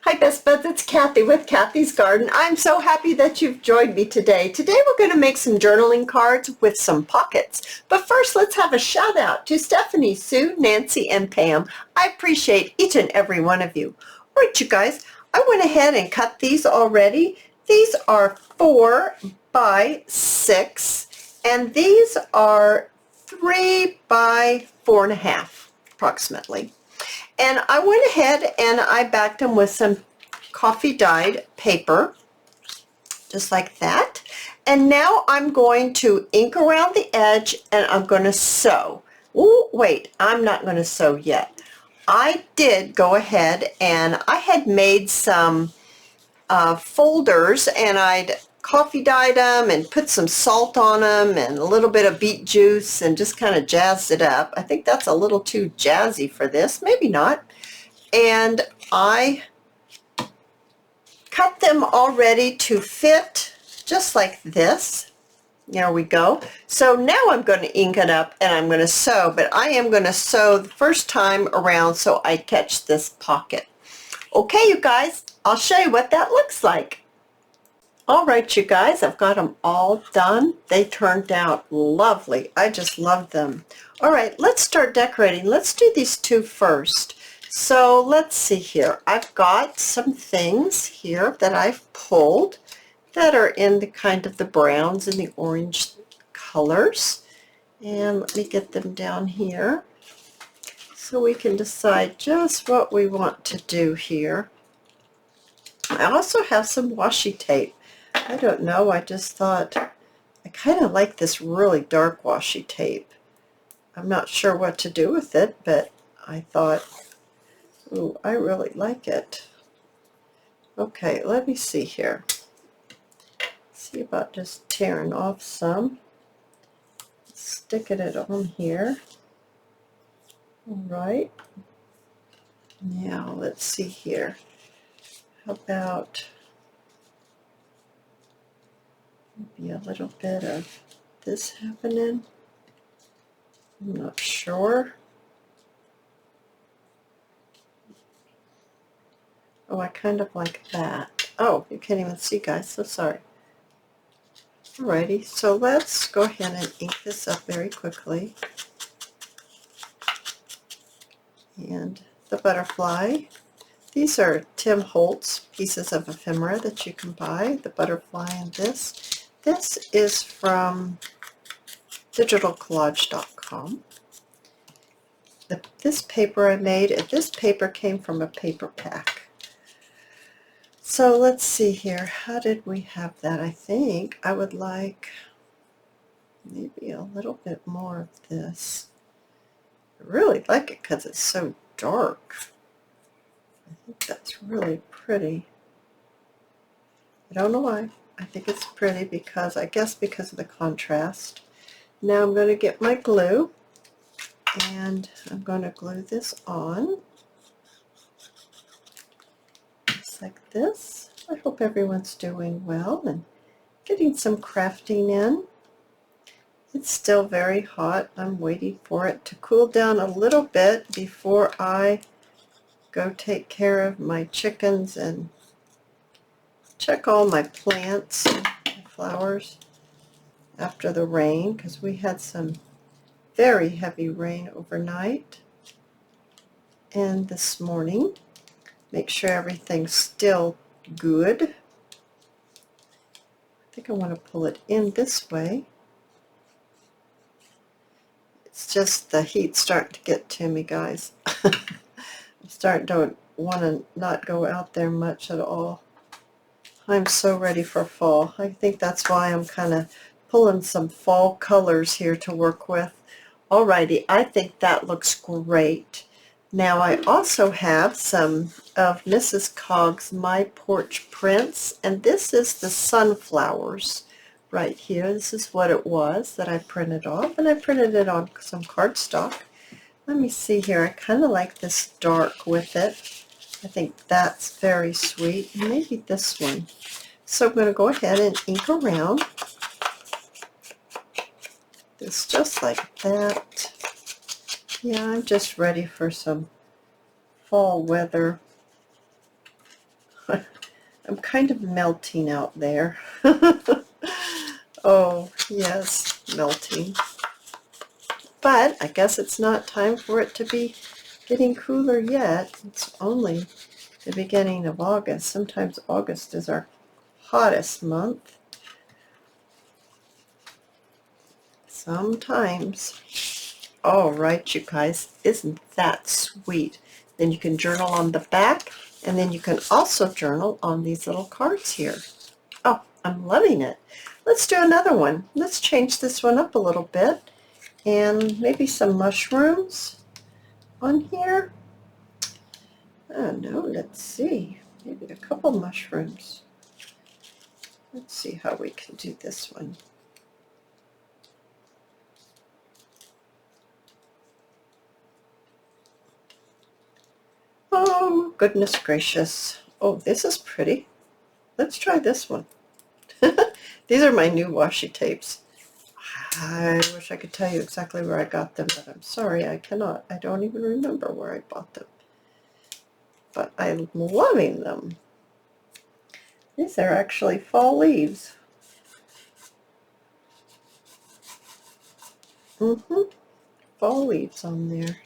Hi Best Buds, it's Cathy with Cathy's Garden. I'm so happy that you've joined me today. Today we're going to make some journaling cards with some pockets. But first let's have a shout out to Stephanie, Sue, Nancy, and Pam. I appreciate each and every one of you. All right, you guys, I went ahead and cut these already. These are 4 by 6 and these are 3 by 4.5 approximately. And I went ahead and I backed them with some coffee dyed paper, just like that. And now I'm going to ink around the edge and I'm going to sew. Oh, wait, I'm not going to sew yet. I did go ahead and I had made some folders and I'd coffee dyed them and put some salt on them and a little bit of beet juice and just kind of jazzed it up. I think that's a little too jazzy for this, maybe not. And I cut them already to fit just like this. There we go. So now I'm going to ink it up and I'm going to sew, but I am going to sew the first time around so I catch this pocket. Okay, you guys, I'll show you what that looks like. All right, you guys, I've got them all done. They turned out lovely. I just love them. All right, let's start decorating. Let's do these two first. So let's see here. I've got some things here that I've pulled that are in the kind of the browns and the orange colors. And let me get them down here so we can decide just what we want to do here. I also have some washi tape. I don't know, I just thought I kind of like this really dark washi tape. I'm not sure what to do with it, but I thought, ooh, I really like it. Okay, let me see here. See about just tearing off some. Sticking it on here. All right. Now let's see here. How about maybe a little bit of this happening? I'm not sure. Oh, I kind of like that. Oh, you can't even see, guys, so sorry. Alrighty, so let's go ahead and ink this up very quickly. And the butterfly. These are Tim Holtz pieces of ephemera that you can buy, the butterfly and this. This is from digitalcollage.com. This paper I made, this paper came from a paper pack. So let's see here. How did we have that? I think I would like maybe a little bit more of this. I really like it because it's so dark. I think that's really pretty. I don't know why. I think it's pretty because, I guess because of the contrast. Now I'm going to get my glue and I'm going to glue this on. Like this. I hope everyone's doing well and getting some crafting in. It's still very hot. I'm waiting for it to cool down a little bit before I go take care of my chickens and check all my plants and my flowers after the rain, because we had some very heavy rain overnight and this morning. Make sure everything's still good. I think I want to pull it in this way. It's just the heat starting to get to me, guys. I'm starting to want to not go out there much at all. I'm so ready for fall. I think that's why I'm kind of pulling some fall colors here to work with. Alrighty, I think that looks great. Now I also have some of Mrs. Cogg's My Porch Prints, and this is the sunflowers right here. This is what it was that I printed off, and I printed it on some cardstock. Let me see here. I kind of like this dark with it. I think that's very sweet. Maybe this one. So I'm going to go ahead and ink around this just like that. Yeah, I'm just ready for some fall weather. I'm kind of melting out there. Oh, yes, melting. But I guess it's not time for it to be getting cooler yet. It's only the beginning of August. Sometimes August is our hottest month. Sometimes. All right, you guys, isn't that sweet? Then you can journal on the back, and then you can also journal on these little cards here. Oh, I'm loving it. Let's do another one. Let's change this one up a little bit, and maybe some mushrooms on here. I don't know, let's see. Maybe a couple mushrooms. Let's see how we can do this one. Oh, goodness gracious. Oh, this is pretty. Let's try this one. These are my new washi tapes. I wish I could tell you exactly where I got them, but I'm sorry, I cannot. I don't even remember where I bought them. But I'm loving them. These are actually fall leaves. Fall leaves on there.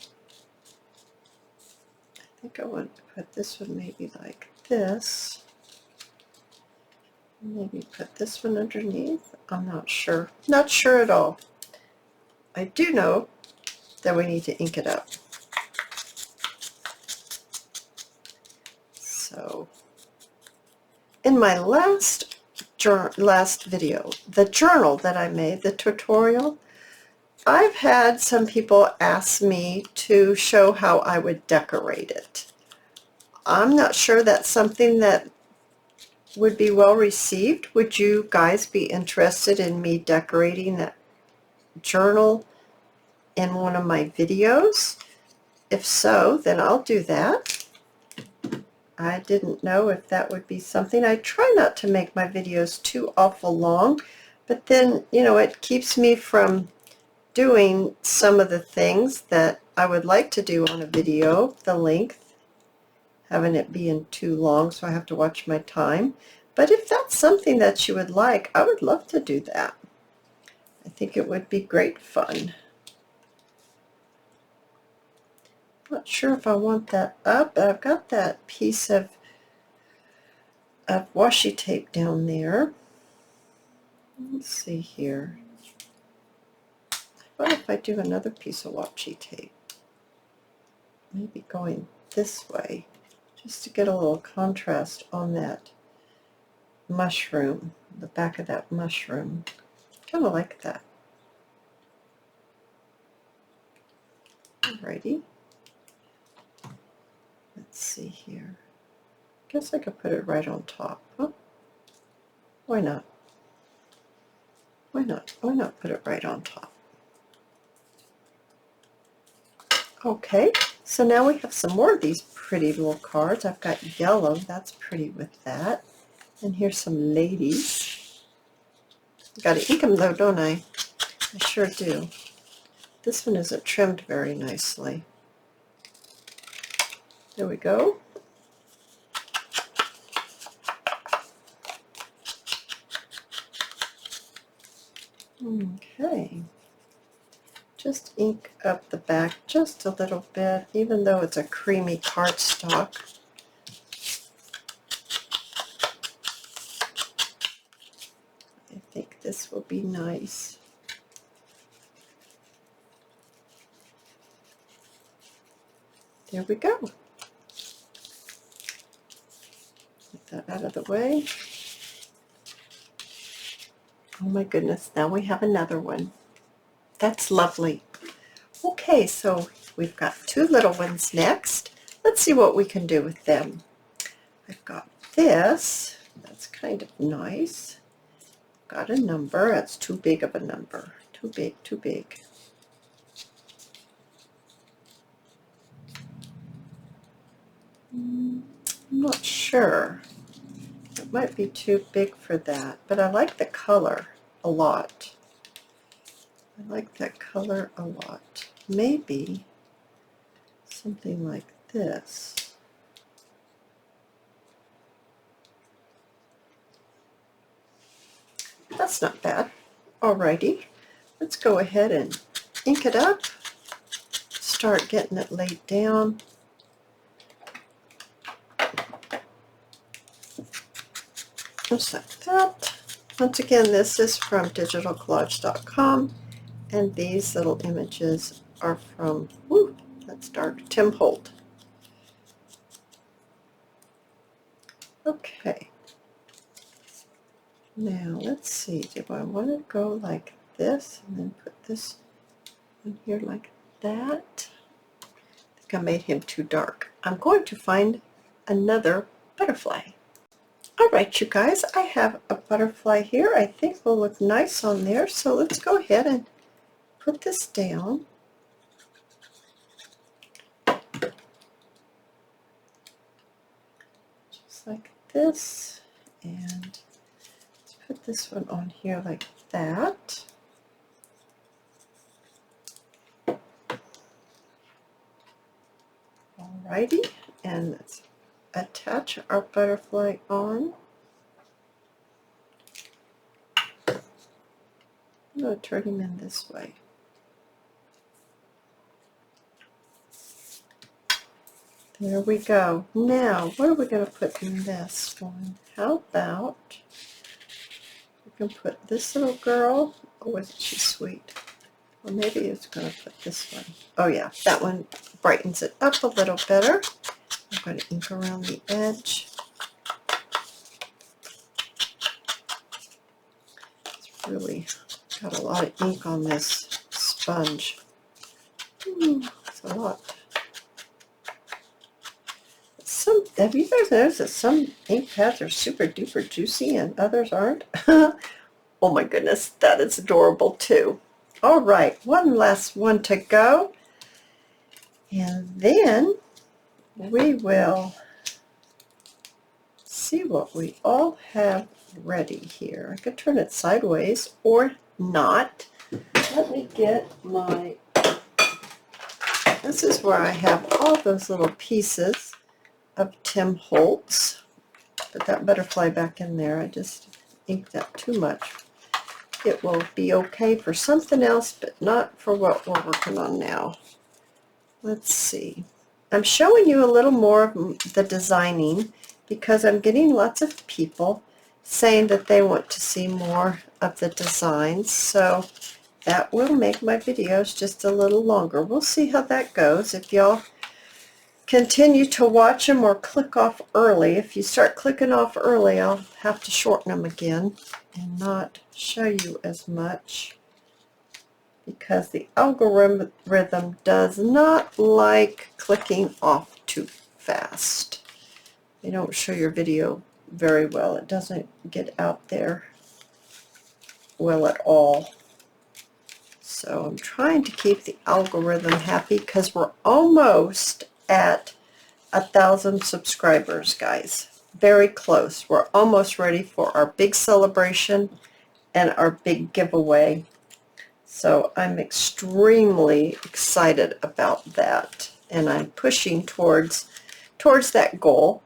I think I want to put this one maybe like this. Maybe put this one underneath. I'm not sure. Not sure at all. I do know that we need to ink it up. So, in my last video, the journal that I made, the tutorial, I've had some people ask me to show how I would decorate it. I'm not sure that's something that would be well received. Would you guys be interested in me decorating that journal in one of my videos? If so, then I'll do that. I didn't know if that would be something. I try not to make my videos too awful long, but then, you know, it keeps me from doing some of the things that I would like to do on a video, the length, having it being too long, so I have to watch my time. But if that's something that you would like, I would love to do that. I think it would be great fun. Not sure if I want that up, but I've got that piece of washi tape down there. Let's see here. What if I do another piece of washi tape? Maybe going this way, just to get a little contrast on that mushroom, the back of that mushroom. Kind of like that. Alrighty. Let's see here. Guess I could put it right on top. Huh? Why not? Why not? Why not put it right on top? Okay, so now we have some more of these pretty little cards. I've got yellow. That's pretty with that. And here's some ladies. Got to ink them though, don't I? I sure do. This one isn't trimmed very nicely. There we go. Okay. Just ink up the back just a little bit, even though it's a creamy cardstock. I think this will be nice. There we go. Get that out of the way. Oh my goodness, now we have another one. That's lovely. Okay, so we've got two little ones next. Let's see what we can do with them. I've got this. That's kind of nice. Got a number. That's too big of a number. Too big, too big. I'm not sure. It might be too big for that, but I like the color a lot. I like that color a lot. Maybe something like this. That's not bad. Alrighty, let's go ahead and ink it up. Start getting it laid down. Just like that. Once again, this is from digitalcollage.com, and these little images are from, woo, that's dark, Tim Holt. Okay. Now, let's see, do I want to go like this and then put this in here like that? I think I made him too dark. I'm going to find another butterfly. All right, you guys, I have a butterfly here. I think will look nice on there. So let's go ahead and put this down. Just like this. And let's put this one on here like that. Alrighty, and let's attach our butterfly on. I'm going to turn him in this way. There we go. Now, what are we going to put in this one? How about we can put this little girl. Oh, isn't she sweet? Or maybe it's going to put this one. Oh yeah, that one brightens it up a little better. I'm going to ink around the edge. It's really got a lot of ink on this sponge. It's a lot. Have you guys noticed that some ink pads are super duper juicy and others aren't? Oh my goodness, that is adorable too. All right, one last one to go. And then we will see what we all have ready here. I could turn it sideways or not. Let me get my, this is where I have all those little pieces of Tim Holtz. Put that butterfly back in there. I just inked that too much. It will be okay for something else, but not for what we're working on now. Let's see. I'm showing you a little more of the designing because I'm getting lots of people saying that they want to see more of the designs. So that will make my videos just a little longer. We'll see how that goes. If y'all continue to watch them or click off early. If you start clicking off early, I'll have to shorten them again and not show you as much because the algorithm does not like clicking off too fast. They don't show your video very well. It doesn't get out there well at all. So I'm trying to keep the algorithm happy because we're almost at 1,000 subscribers, guys. Very close. We're almost ready for our big celebration and our big giveaway. So I'm extremely excited about that, and I'm pushing towards that goal.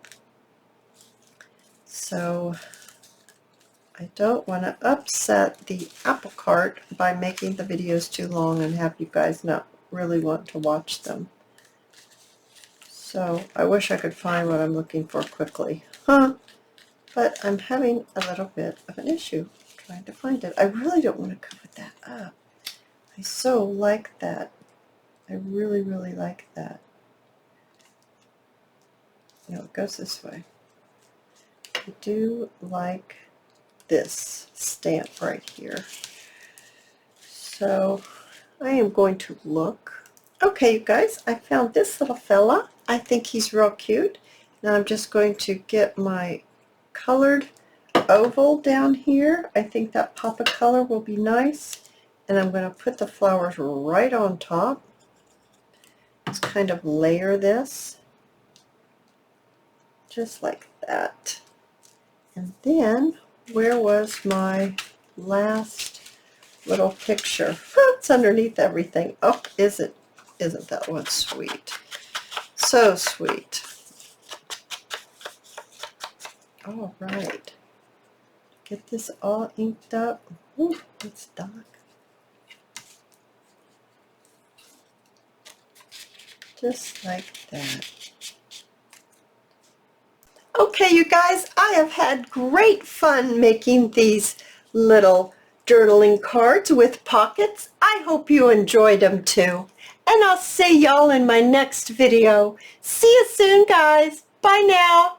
So I don't want to upset the apple cart by making the videos too long and have you guys not really want to watch them. So I wish I could find what I'm looking for quickly. But I'm having a little bit of an issue trying to find it. I really don't want to cover that up. I so like that. I really, really like that. No, it goes this way. I do like this stamp right here. So I am going to look. Okay, you guys, I found this little fella. I think he's real cute. Now I'm just going to get my colored oval down here. I think that pop of color will be nice. And I'm going to put the flowers right on top. Just kind of layer this. Just like that. And then, where was my last little picture? It's underneath everything. Oh, isn't that one sweet? So sweet. All right. get this all inked up. Ooh, it's dark. Just like that. Okay, you guys, I have had great fun making these little journaling cards with pockets. I hope you enjoyed them too. And I'll see y'all in my next video. See you soon, guys. Bye now.